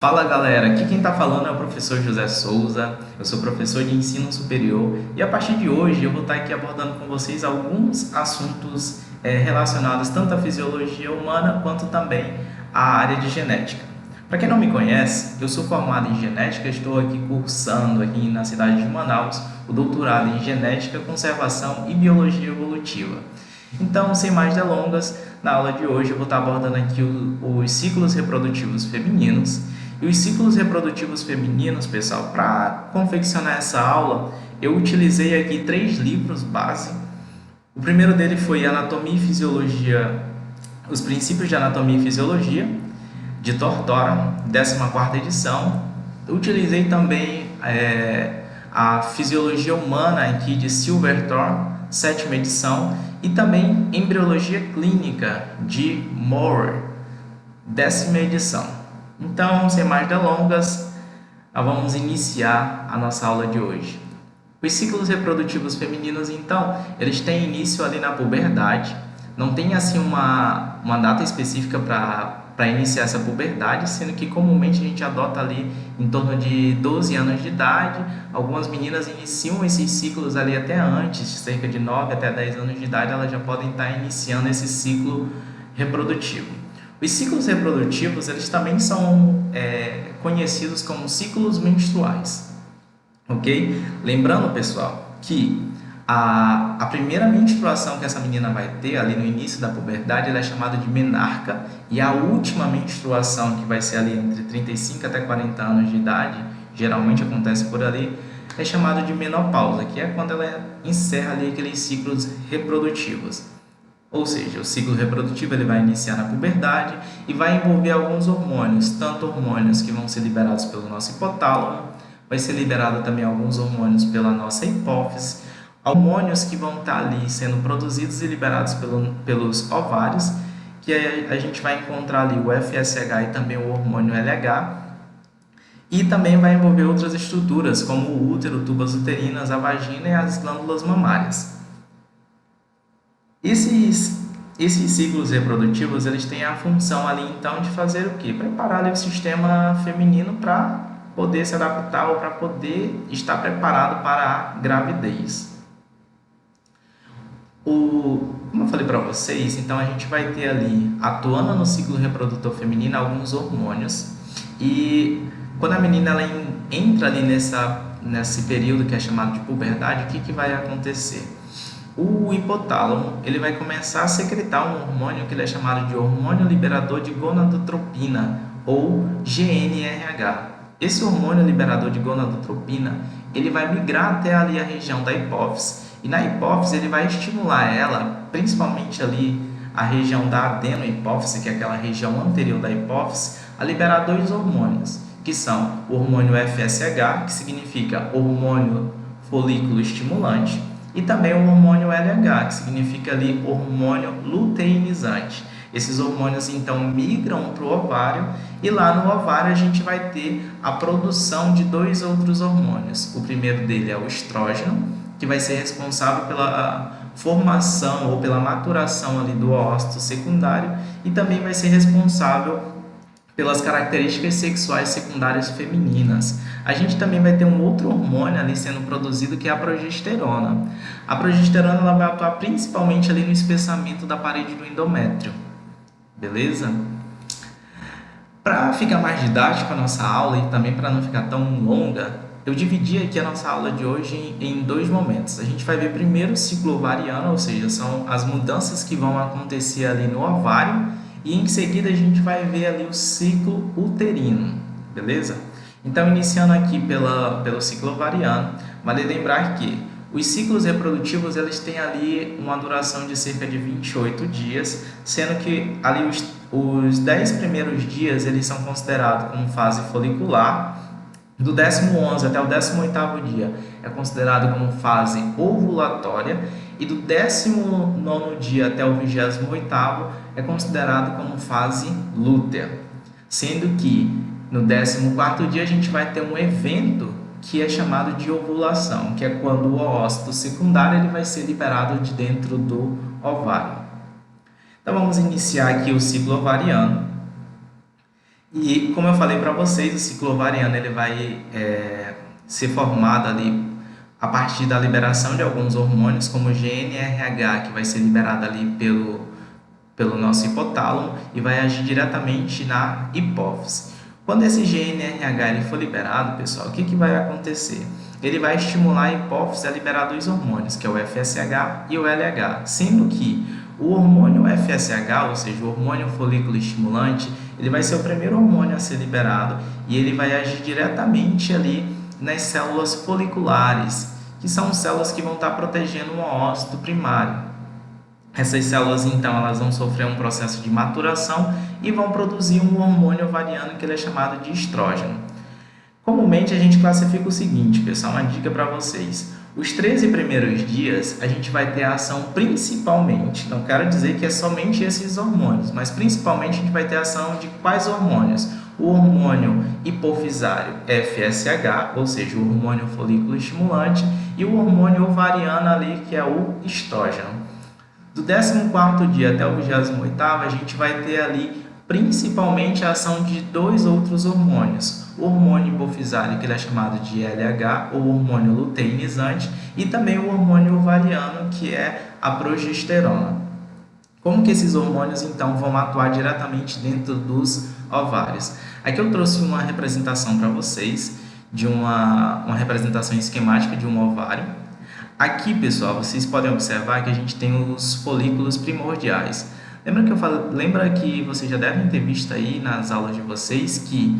Fala galera, aqui quem está falando é o professor José Souza, eu sou professor de ensino superior e a partir de hoje eu vou estar aqui abordando com vocês alguns assuntos relacionados tanto à fisiologia humana quanto também à área de genética. Para quem não me conhece, eu sou formado em genética, estou aqui cursando aqui na cidade de Manaus o doutorado em genética, conservação e biologia evolutiva. Então, sem mais delongas, na aula de hoje eu vou estar abordando aqui os ciclos reprodutivos femininos. E os ciclos reprodutivos femininos, pessoal, para confeccionar essa aula, eu utilizei aqui 3 livros base. O primeiro dele foi Anatomia e Fisiologia, Os Princípios de Anatomia e Fisiologia, de Tortora, 14ª edição. Eu utilizei também a Fisiologia Humana aqui de Silverthorne, 7ª edição, e também Embriologia Clínica de Moore, 10ª edição. Então, sem mais delongas, nós vamos iniciar a nossa aula de hoje. Os ciclos reprodutivos femininos, então, eles têm início ali na puberdade. Não tem assim uma data específica para iniciar essa puberdade, sendo que comumente a gente adota ali em torno de 12 anos de idade. Algumas meninas iniciam esses ciclos ali até antes, cerca de 9 até 10 anos de idade, elas já podem estar iniciando esse ciclo reprodutivo. Os ciclos reprodutivos, eles também são conhecidos como ciclos menstruais, ok? Lembrando, pessoal, que a primeira menstruação que essa menina vai ter ali no início da puberdade, ela é chamada de menarca, e a última menstruação, que vai ser ali entre 35 até 40 anos de idade, geralmente acontece por ali, é chamada de menopausa, que é quando ela encerra ali aqueles ciclos reprodutivos. Ou seja, o ciclo reprodutivo ele vai iniciar na puberdade e vai envolver alguns hormônios, tanto hormônios que vão ser liberados pelo nosso hipotálamo, vai ser liberado também alguns hormônios pela nossa hipófise, hormônios que vão estar ali sendo produzidos e liberados pelos ovários, que a gente vai encontrar ali o FSH e também o hormônio LH, e também vai envolver outras estruturas, como o útero, tubas uterinas, a vagina e as glândulas mamárias. Esses ciclos reprodutivos, eles têm a função ali, então, de fazer o quê? Preparar ali o sistema feminino para poder se adaptar ou para poder estar preparado para a gravidez. Como eu falei para vocês, então a gente vai ter ali, atuando no ciclo reprodutor feminino, alguns hormônios. E quando a menina ela entra ali nesse período que é chamado de puberdade, o que vai acontecer? O hipotálamo ele vai começar a secretar um hormônio que ele é chamado de hormônio liberador de gonadotropina, ou GnRH. Esse hormônio liberador de gonadotropina ele vai migrar até ali a região da hipófise, e na hipófise ele vai estimular ela, principalmente ali a região da adenohipófise, que é aquela região anterior da hipófise, a liberar 2 hormônios, que são o hormônio FSH, que significa hormônio folículo estimulante, e também o hormônio LH, que significa ali hormônio luteinizante. Esses hormônios então migram para o ovário e lá no ovário a gente vai ter a produção de 2 outros hormônios. O primeiro dele é o estrógeno, que vai ser responsável pela formação ou pela maturação ali do óvulo secundário e também vai ser responsável pelas características sexuais secundárias femininas. A gente também vai ter um outro hormônio ali sendo produzido, que é a progesterona. A progesterona ela vai atuar principalmente ali no espessamento da parede do endométrio. Beleza? Para ficar mais didático a nossa aula e também para não ficar tão longa, eu dividi aqui a nossa aula de hoje em 2 momentos. A gente vai ver primeiro o ciclo ovariano, ou seja, são as mudanças que vão acontecer ali no ovário, e em seguida a gente vai ver ali o ciclo uterino, beleza? Então, iniciando aqui pelo ciclo ovariano, vale lembrar que os ciclos reprodutivos eles têm ali uma duração de cerca de 28 dias, sendo que ali os 10 primeiros dias eles são considerados como fase folicular, do 11º até o 18º dia é considerado como fase ovulatória, e do 19º dia até o 28º é considerado como fase lútea, sendo que no 14º dia a gente vai ter um evento que é chamado de ovulação, que é quando o óvulo secundário ele vai ser liberado de dentro do ovário. Então vamos iniciar aqui o ciclo ovariano. E como eu falei para vocês, o ciclo ovariano ele vai ser formado ali a partir da liberação de alguns hormônios, como o GnRH, que vai ser liberado ali pelo nosso hipotálamo e vai agir diretamente na hipófise. Quando esse GnRH ele for liberado, pessoal, o que vai acontecer? Ele vai estimular a hipófise a liberar dois hormônios, que é o FSH e o LH, sendo que o hormônio FSH, ou seja, o hormônio folículo estimulante, ele vai ser o primeiro hormônio a ser liberado e ele vai agir diretamente ali nas células foliculares, que são células que vão estar protegendo o oócito primário. Essas células, então, elas vão sofrer um processo de maturação e vão produzir um hormônio ovariano que ele é chamado de estrógeno. Comumente, a gente classifica o seguinte, pessoal, uma dica para vocês. Os 13 primeiros dias, a gente vai ter a ação principalmente, não quero dizer que é somente esses hormônios, mas principalmente a gente vai ter a ação de quais hormônios? O hormônio hipofisário FSH, ou seja, o hormônio folículo estimulante, e o hormônio ovariano ali, que é o estrógeno. Do 14º dia até o 28º, a gente vai ter ali principalmente a ação de dois outros hormônios. O hormônio hipofisário, que ele é chamado de LH, ou hormônio luteinizante, e também o hormônio ovariano, que é a progesterona. Como que esses hormônios, então, vão atuar diretamente dentro dos ovários? Aqui eu trouxe uma representação para vocês, de uma representação esquemática de um ovário. Aqui, pessoal, vocês podem observar que a gente tem os folículos primordiais. Lembra que vocês já devem ter visto aí nas aulas de vocês que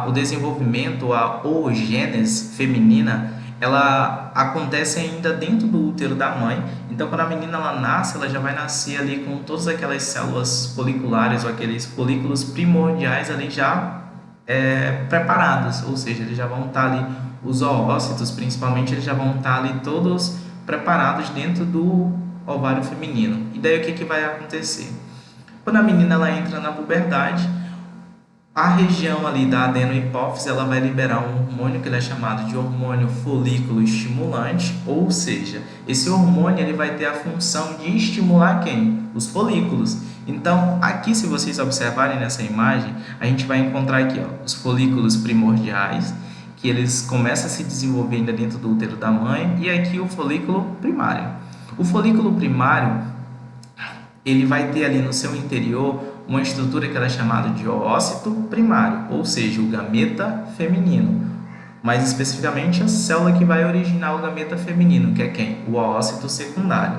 o desenvolvimento, a oogênese feminina, ela acontece ainda dentro do útero da mãe. Então, quando a menina ela nasce, ela já vai nascer ali com todas aquelas células foliculares ou aqueles folículos primordiais ali já preparados, ou seja, eles já vão estar ali, os oócitos principalmente, eles já vão estar ali todos preparados dentro do ovário feminino. E daí o que vai acontecer? Quando a menina ela entra na puberdade, a região ali da adenohipófise ela vai liberar um hormônio que ele é chamado de hormônio folículo estimulante, ou seja, esse hormônio ele vai ter a função de estimular quem? Os folículos. Então, aqui se vocês observarem nessa imagem, a gente vai encontrar aqui os folículos primordiais, que eles começam a se desenvolver ainda dentro do útero da mãe, e aqui o folículo primário. O folículo primário, ele vai ter ali no seu interior uma estrutura que ela é chamada de oócito primário, ou seja, o gameta feminino. Mais especificamente, a célula que vai originar o gameta feminino, que é quem? O oócito secundário.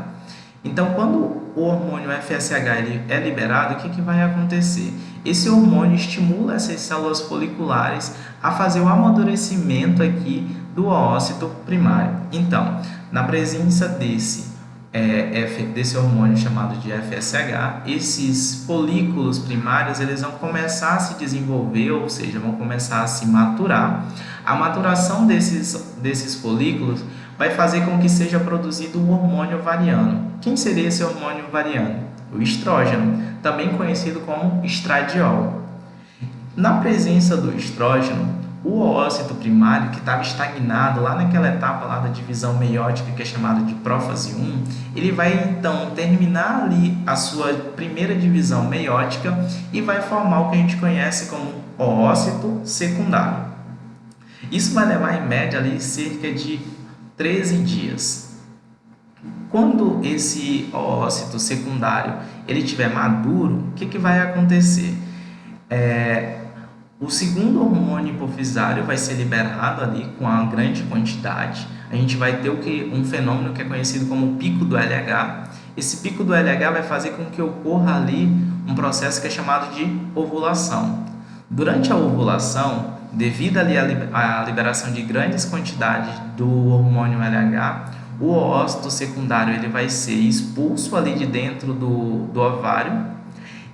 Então, quando o hormônio FSH ele é liberado, o que vai acontecer? Esse hormônio estimula essas células foliculares a fazer o amadurecimento aqui do oócito primário. Então, na presença desse hormônio chamado de FSH, esses folículos primários eles vão começar a se desenvolver, ou seja, vão começar a se maturar. A maturação desses folículos vai fazer com que seja produzido o hormônio ovariano. Quem seria esse hormônio ovariano? O estrógeno, também conhecido como estradiol. Na presença do estrógeno, o oócito primário, que estava estagnado lá naquela etapa lá da divisão meiótica, que é chamada de prófase 1, ele vai então terminar ali a sua primeira divisão meiótica e vai formar o que a gente conhece como oócito secundário. Isso vai levar em média ali cerca de 13 dias. Quando esse oócito secundário ele estiver maduro, o que vai acontecer? O segundo hormônio hipofisário vai ser liberado ali com uma grande quantidade. A gente vai ter um fenômeno que é conhecido como pico do LH. Esse pico do LH vai fazer com que ocorra ali um processo que é chamado de ovulação. Durante a ovulação, devido ali à liberação de grandes quantidades do hormônio LH, o oócito secundário ele vai ser expulso ali de dentro do ovário.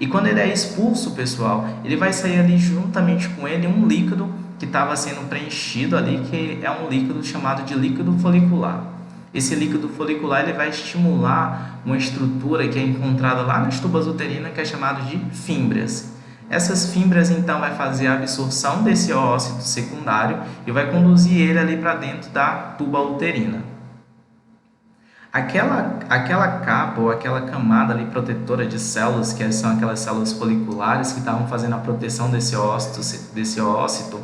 E quando ele é expulso, pessoal, ele vai sair ali juntamente com ele um líquido que estava sendo preenchido ali, que é um líquido chamado de líquido folicular. Esse líquido folicular ele vai estimular uma estrutura que é encontrada lá nas tubas uterinas, que é chamada de fímbrias. Essas fímbrias, então, vai fazer a absorção desse oócito secundário e vai conduzir ele ali para dentro da tuba uterina. Aquela capa ou aquela camada ali protetora de células, que são aquelas células foliculares que estavam fazendo a proteção desse ócito,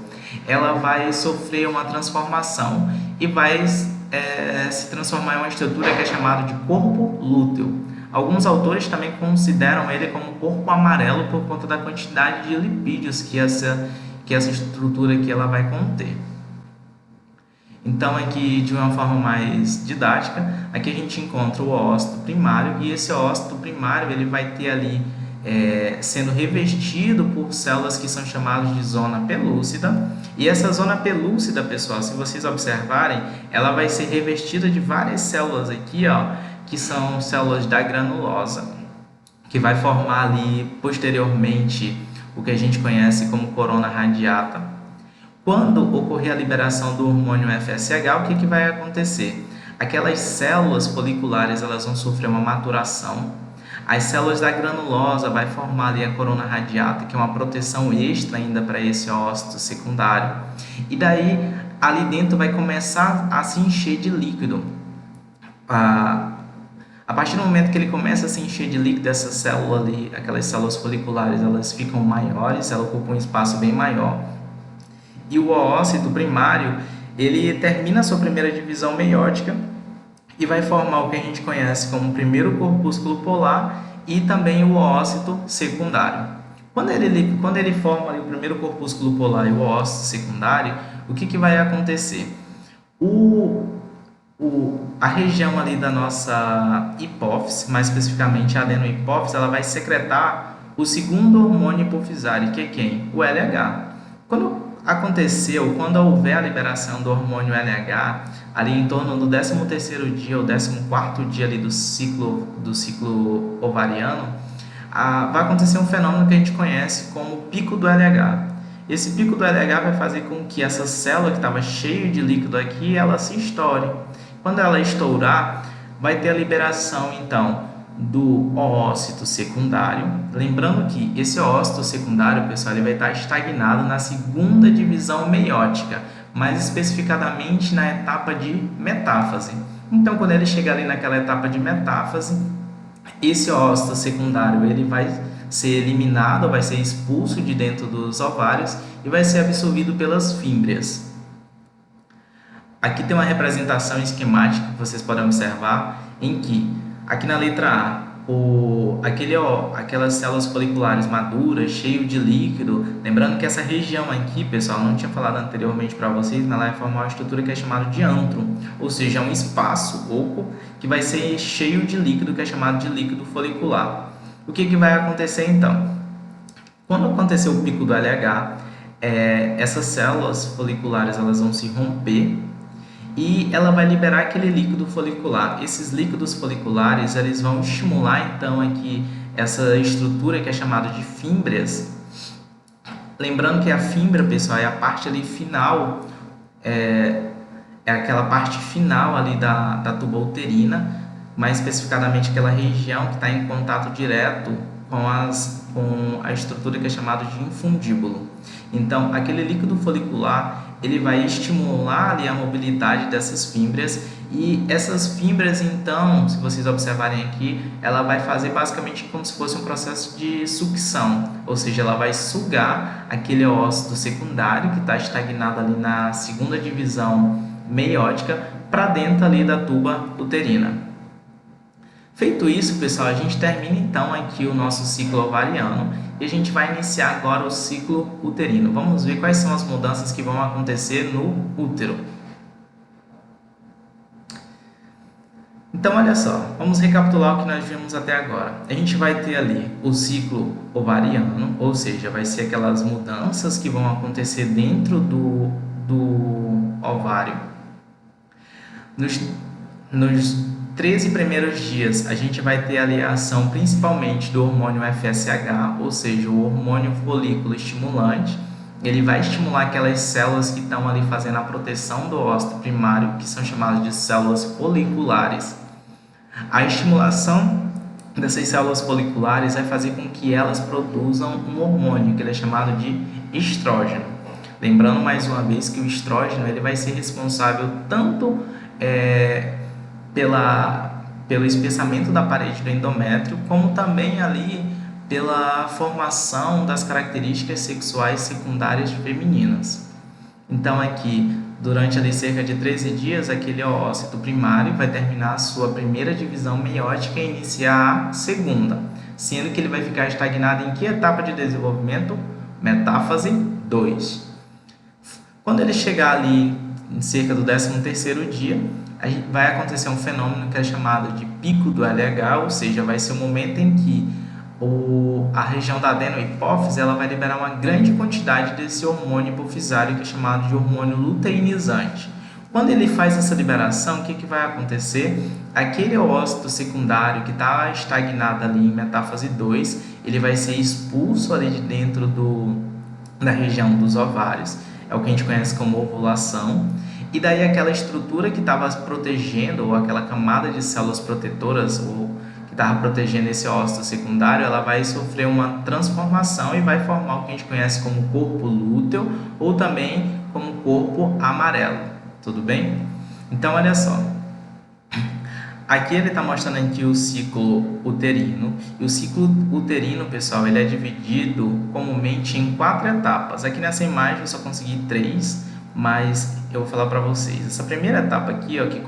ela vai sofrer uma transformação e vai se transformar em uma estrutura que é chamada de corpo lúteo. Alguns autores também consideram ele como corpo amarelo por conta da quantidade de lipídios que essa estrutura aqui ela vai conter. Então, aqui de uma forma mais didática, aqui a gente encontra o oócito primário, e esse oócito primário ele vai ter ali sendo revestido por células que são chamadas de zona pelúcida. E essa zona pelúcida, pessoal, se vocês observarem, ela vai ser revestida de várias células aqui, ó, que são células da granulosa, que vai formar ali posteriormente o que a gente conhece como corona radiata. Quando ocorrer a liberação do hormônio FSH, o que vai acontecer? Aquelas células foliculares elas vão sofrer uma maturação. As células da granulosa vai formar ali a corona radiata, que é uma proteção extra ainda para esse ócito secundário. E daí, ali dentro vai começar a se encher de líquido. A partir do momento que ele começa a se encher de líquido, essa célula ali, aquelas células foliculares, elas ficam maiores, ela ocupa um espaço bem maior. E o oócito primário, ele termina a sua primeira divisão meiótica e vai formar o que a gente conhece como o primeiro corpúsculo polar e também o oócito secundário. Quando ele forma ali o primeiro corpúsculo polar e o oócito secundário, o que vai acontecer? A região ali da nossa hipófise, mais especificamente a adenohipófise, ela vai secretar o segundo hormônio hipofisário, que é quem? O LH. Quando houver a liberação do hormônio LH, ali em torno do 13º dia ou 14º dia ali do ciclo ovariano, vai acontecer um fenômeno que a gente conhece como pico do LH. Esse pico do LH vai fazer com que essa célula que estava cheia de líquido aqui, ela se estoure. Quando ela estourar, vai ter a liberação, então, do oócito secundário. Lembrando que esse oócito secundário, pessoal, ele vai estar estagnado na segunda divisão meiótica, mais especificadamente na etapa de metáfase. Então, quando ele chegar ali naquela etapa de metáfase, esse oócito secundário ele vai ser eliminado, vai ser expulso de dentro dos ovários e vai ser absorvido pelas fímbrias. Aqui tem uma representação esquemática que vocês podem observar, em que aqui na letra A, aquelas células foliculares maduras, cheio de líquido, lembrando que essa região aqui, pessoal, não tinha falado anteriormente para vocês, ela vai formar uma estrutura que é chamada de antro, ou seja, um espaço oco que vai ser cheio de líquido, que é chamado de líquido folicular. O que vai acontecer então? Quando acontecer o pico do LH, essas células foliculares elas vão se romper e ela vai liberar aquele líquido folicular. Esses líquidos foliculares eles vão estimular então aqui essa estrutura que é chamada de fímbrias. Lembrando que a fímbria, pessoal, é a parte ali final, é aquela parte final ali da tuba uterina, mais especificadamente aquela região que está em contato direto com a estrutura que é chamada de infundíbulo. Então, aquele líquido folicular ele vai estimular ali a mobilidade dessas fímbrias e essas fímbrias, então, se vocês observarem aqui, ela vai fazer basicamente como se fosse um processo de sucção, ou seja, ela vai sugar aquele ócito secundário que está estagnado ali na segunda divisão meiótica para dentro ali da tuba uterina. Feito isso, pessoal, a gente termina então aqui o nosso ciclo ovariano e a gente vai iniciar agora o ciclo uterino. Vamos ver quais são as mudanças que vão acontecer no útero. Então, olha só, vamos recapitular o que nós vimos até agora. A gente vai ter ali o ciclo ovariano, ou seja, vai ser aquelas mudanças que vão acontecer dentro do ovário. Nos 13 primeiros dias, a gente vai ter ali a ação principalmente do hormônio FSH, ou seja, o hormônio folículo estimulante. Ele vai estimular aquelas células que estão ali fazendo a proteção do ócito primário, que são chamadas de células foliculares. A estimulação dessas células foliculares vai fazer com que elas produzam um hormônio, que ele é chamado de estrógeno. Lembrando mais uma vez que o estrógeno ele vai ser responsável tanto pelo espessamento da parede do endométrio, como também ali pela formação das características sexuais secundárias femininas. Então aqui, durante ali cerca de 13 dias, aquele oócito primário vai terminar a sua primeira divisão meiótica e iniciar a segunda, sendo que ele vai ficar estagnado em que etapa de desenvolvimento? Metáfase 2. Quando ele chegar ali em cerca do 13º dia, vai acontecer um fenômeno que é chamado de pico do LH, ou seja, vai ser o momento em que a região da adenohipófise ela vai liberar uma grande quantidade desse hormônio hipofisário que é chamado de hormônio luteinizante. Quando ele faz essa liberação, o que vai acontecer? Aquele oócito secundário que está estagnado ali em metáfase 2, ele vai ser expulso ali de dentro da região dos ovários, é o que a gente conhece como ovulação, e daí aquela estrutura que estava protegendo, ou aquela camada de células protetoras, ou que estava protegendo esse ócito secundário, ela vai sofrer uma transformação e vai formar o que a gente conhece como corpo lúteo, ou também como corpo amarelo. Tudo bem? Então, olha só. Aqui ele está mostrando aqui o ciclo uterino. E o ciclo uterino, pessoal, ele é dividido comumente em 4 etapas. Aqui nessa imagem eu só consegui 3, mas eu vou falar para vocês. Essa primeira etapa aqui, ó, que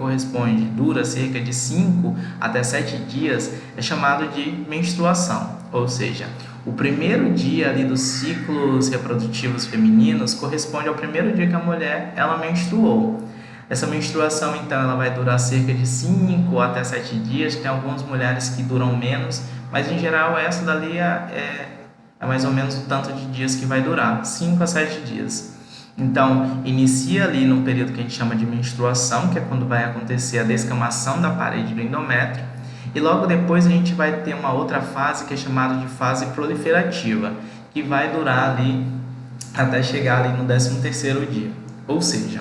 dura cerca de 5 até 7 dias, é chamado de menstruação. Ou seja, o primeiro dia ali dos ciclos reprodutivos femininos corresponde ao primeiro dia que a mulher ela menstruou. Essa menstruação, então, ela vai durar cerca de 5 até 7 dias. Tem algumas mulheres que duram menos, mas em geral essa dali é mais ou menos o tanto de dias que vai durar, 5 a 7 dias. Então, inicia ali no período que a gente chama de menstruação, que é quando vai acontecer a descamação da parede do endométrio, e logo depois a gente vai ter uma outra fase que é chamada de fase proliferativa, que vai durar ali até chegar ali no 13º dia. Ou seja,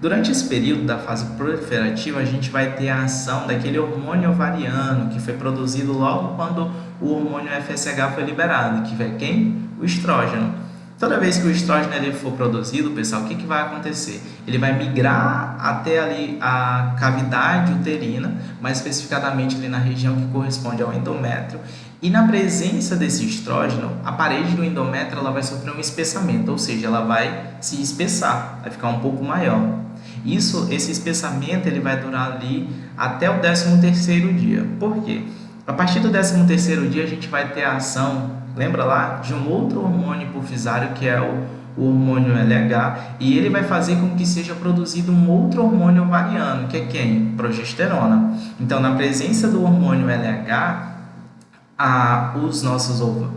durante esse período da fase proliferativa, a gente vai ter a ação daquele hormônio ovariano que foi produzido logo quando o hormônio FSH foi liberado, que é quem? O estrógeno. Toda vez que o estrógeno ele for produzido, pessoal, o que vai acontecer? Ele vai migrar até ali a cavidade uterina, mais especificadamente ali na região que corresponde ao endométrio, e na presença desse estrógeno, a parede do endométrio ela vai sofrer um espessamento, ou seja, ela vai se espessar, vai ficar um pouco maior. Esse espessamento ele vai durar ali até o 13º dia. Por quê? A partir do 13º dia a gente vai ter a ação, lembra lá, de um outro hormônio hipofisário que é o hormônio LH, e ele vai fazer com que seja produzido um outro hormônio ovariano, que é quem? Progesterona. Então, na presença do hormônio LH,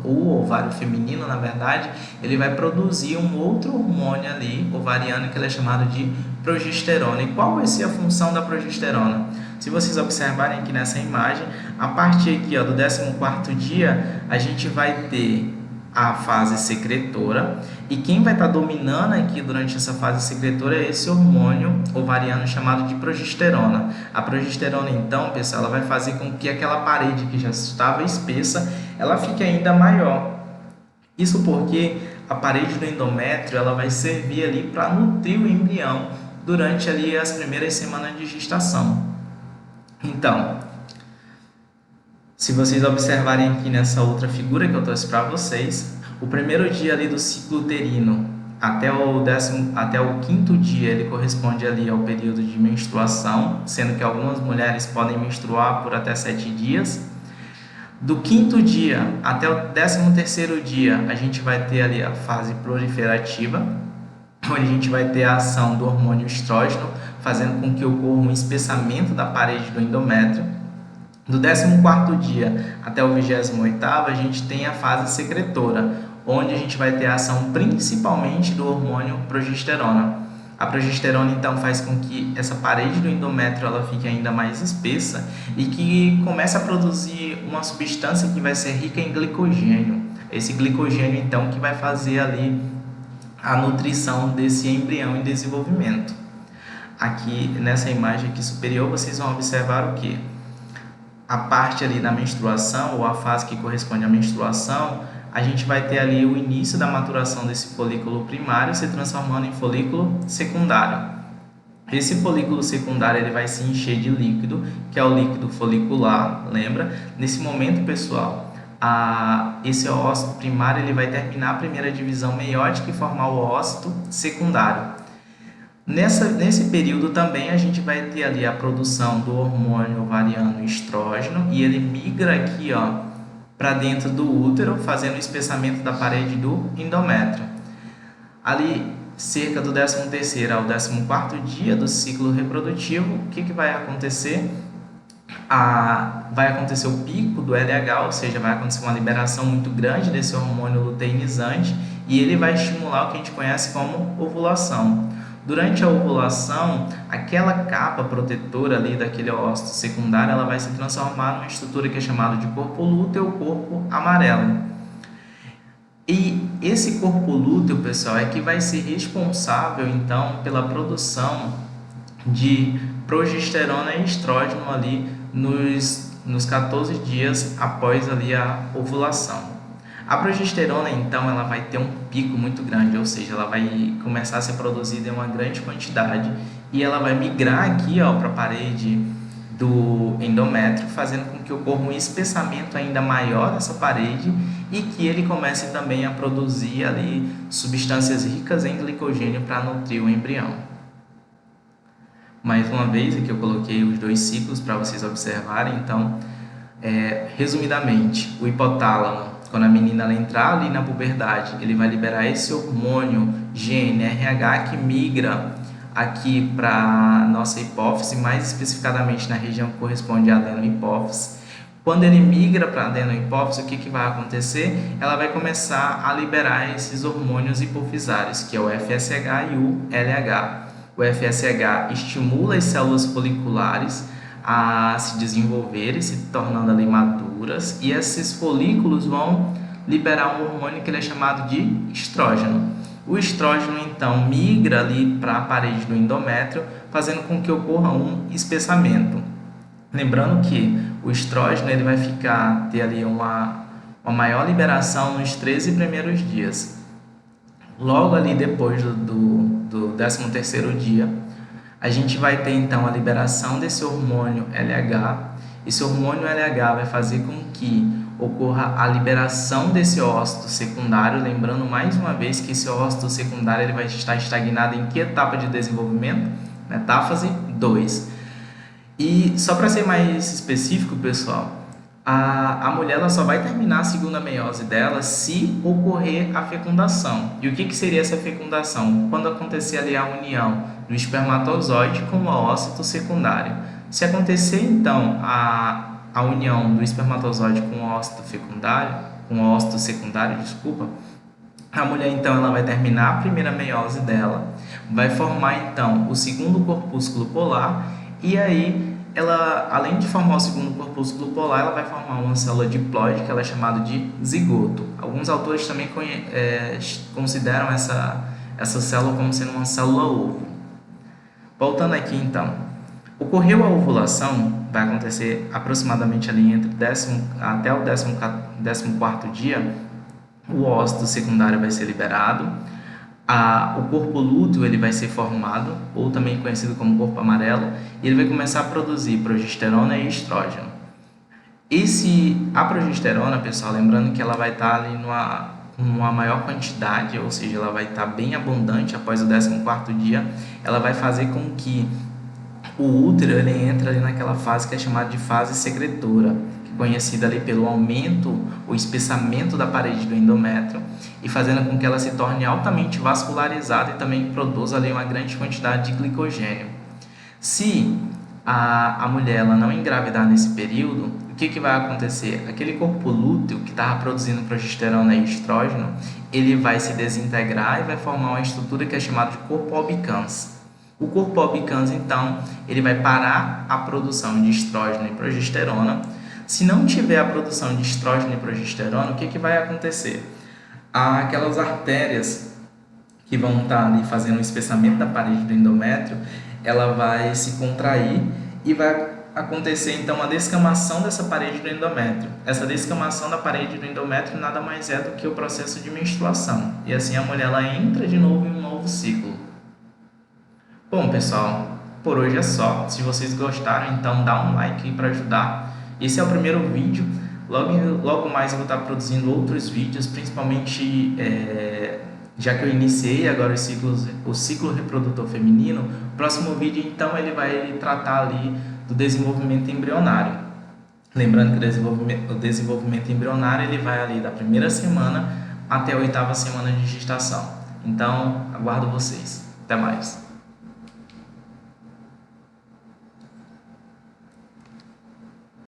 o ovário feminino, na verdade, ele vai produzir um outro hormônio ali, ovariano, que ele é chamado de progesterona. E qual vai ser a função da progesterona? Se vocês observarem aqui nessa imagem, a partir aqui, ó, do 14º dia, a gente vai ter a fase secretora, e quem vai estar dominando aqui durante essa fase secretora é esse hormônio ovariano chamado de progesterona. A progesterona, então, pessoal, ela vai fazer com que aquela parede que já estava espessa, ela fique ainda maior. Isso porque a parede do endométrio ela vai servir ali para nutrir o embrião durante ali as primeiras semanas de gestação. Então, se vocês observarem aqui nessa outra figura que eu trouxe para vocês, o primeiro dia ali do ciclo uterino até o 5º dia ele corresponde ali ao período de menstruação, sendo que algumas mulheres podem menstruar por até 7 dias. Do 5º dia até o 13º dia a gente vai ter ali a fase proliferativa, onde a gente vai ter a ação do hormônio estrógeno, fazendo com que ocorra um espessamento da parede do endométrio. Do 14º dia até o 28º, a gente tem a fase secretora, onde a gente vai ter a ação principalmente do hormônio progesterona. A progesterona, então, faz com que essa parede do endométrio ela fique ainda mais espessa e que comece a produzir uma substância que vai ser rica em glicogênio. Esse glicogênio, então, que vai fazer ali a nutrição desse embrião em desenvolvimento. Aqui, nessa imagem aqui superior, vocês vão observar o quê? A parte ali da menstruação, ou a fase que corresponde à menstruação, a gente vai ter ali o início da maturação desse folículo primário se transformando em folículo secundário. Esse folículo secundário ele vai se encher de líquido, que é o líquido folicular, lembra? Nesse momento, pessoal, esse ócito primário ele vai terminar a primeira divisão meiótica e formar o ócito secundário. Nesse período também a gente vai ter ali a produção do hormônio ovariano estrógeno e ele migra aqui para dentro do útero, fazendo o espessamento da parede do endométrio. Ali, cerca do 13º ao 14º dia do ciclo reprodutivo, o que vai acontecer? Vai acontecer o pico do LH, ou seja, vai acontecer uma liberação muito grande desse hormônio luteinizante e ele vai estimular o que a gente conhece como ovulação. Durante a ovulação, aquela capa protetora ali daquele ócito secundário, ela vai se transformar numa estrutura que é chamada de corpo lúteo ou corpo amarelo. E esse corpo lúteo, pessoal, é que vai ser responsável, então, pela produção de progesterona e estrógeno ali nos 14 dias após ali a ovulação. A progesterona, então, ela vai ter um pico muito grande, ou seja, ela vai começar a ser produzida em uma grande quantidade e ela vai migrar aqui para a parede do endométrio, fazendo com que ocorra um espessamento ainda maior nessa parede e que ele comece também a produzir ali substâncias ricas em glicogênio para nutrir o embrião. Mais uma vez, aqui eu coloquei os dois ciclos para vocês observarem. Então, resumidamente, o hipotálamo, quando a menina ela entrar ali na puberdade, ele vai liberar esse hormônio GnRH que migra aqui para a nossa hipófise, mais especificadamente na região que corresponde à adenohipófise. Quando ele migra para a adenohipófise, o que vai acontecer? Ela vai começar a liberar esses hormônios hipofisários, que é o FSH e o LH. O FSH estimula as células foliculares a se desenvolverem, se tornando ali maduras, e esses folículos vão liberar um hormônio que ele é chamado de estrógeno. O estrógeno, então, migra ali para a parede do endométrio, fazendo com que ocorra um espessamento. Lembrando que o estrógeno ele vai ter ali uma maior liberação nos 13 primeiros dias. Logo ali depois do 13º dia, a gente vai ter então a liberação desse hormônio LH. Esse hormônio LH vai fazer com que ocorra a liberação desse ócito secundário, lembrando mais uma vez que esse ócito secundário ele vai estar estagnado em que etapa de desenvolvimento? Metáfase 2. E só para ser mais específico, pessoal, a mulher ela só vai terminar a segunda meiose dela se ocorrer a fecundação. E o que seria essa fecundação? Quando acontecer ali a união do espermatozoide com o ócito secundário. Se acontecer então a união do espermatozoide com o ócito secundário, a mulher então ela vai terminar a primeira meiose dela, vai formar então o segundo corpúsculo polar e aí ela, além de formar o segundo corpúsculo polar, ela vai formar uma célula diploide que ela é chamada de zigoto. Alguns autores também consideram essa célula como sendo uma célula ovo. Voltando aqui então, ocorreu a ovulação, vai acontecer aproximadamente ali entre até o 14º dia, o ócito secundário vai ser liberado, o corpo lúteo ele vai ser formado, ou também conhecido como corpo amarelo, e ele vai começar a produzir progesterona e estrógeno. A progesterona, pessoal, lembrando que ela vai estar ali numa maior quantidade, ou seja, ela vai estar bem abundante após o 14º dia, ela vai fazer com que o útero ele entre ali naquela fase que é chamada de fase secretora, conhecida ali pelo aumento ou espessamento da parede do endométrio e fazendo com que ela se torne altamente vascularizada e também produza ali uma grande quantidade de glicogênio. Se a mulher ela não engravidar nesse período, o que vai acontecer? Aquele corpo lúteo que estava produzindo progesterona e estrógeno, ele vai se desintegrar e vai formar uma estrutura que é chamada de corpo albicans. O corpo albicans, então, ele vai parar a produção de estrógeno e progesterona. Se não tiver a produção de estrógeno e progesterona, o que vai acontecer? Aquelas artérias que vão estar ali fazendo o espessamento da parede do endométrio, ela vai se contrair e vai acontecer então a descamação dessa parede do endométrio. Essa descamação da parede do endométrio nada mais é do que o processo de menstruação. E assim a mulher ela entra de novo em um novo ciclo. Bom, pessoal, por hoje é só. Se vocês gostaram, então dá um like aí para ajudar. Esse é o primeiro vídeo. Logo mais eu vou estar produzindo outros vídeos, principalmente já que eu iniciei agora o ciclo reprodutor feminino. O próximo vídeo, então, ele vai tratar ali do desenvolvimento embrionário. Lembrando que o desenvolvimento embrionário ele vai ali da primeira semana até a 8ª semana de gestação. Então, aguardo vocês. Até mais.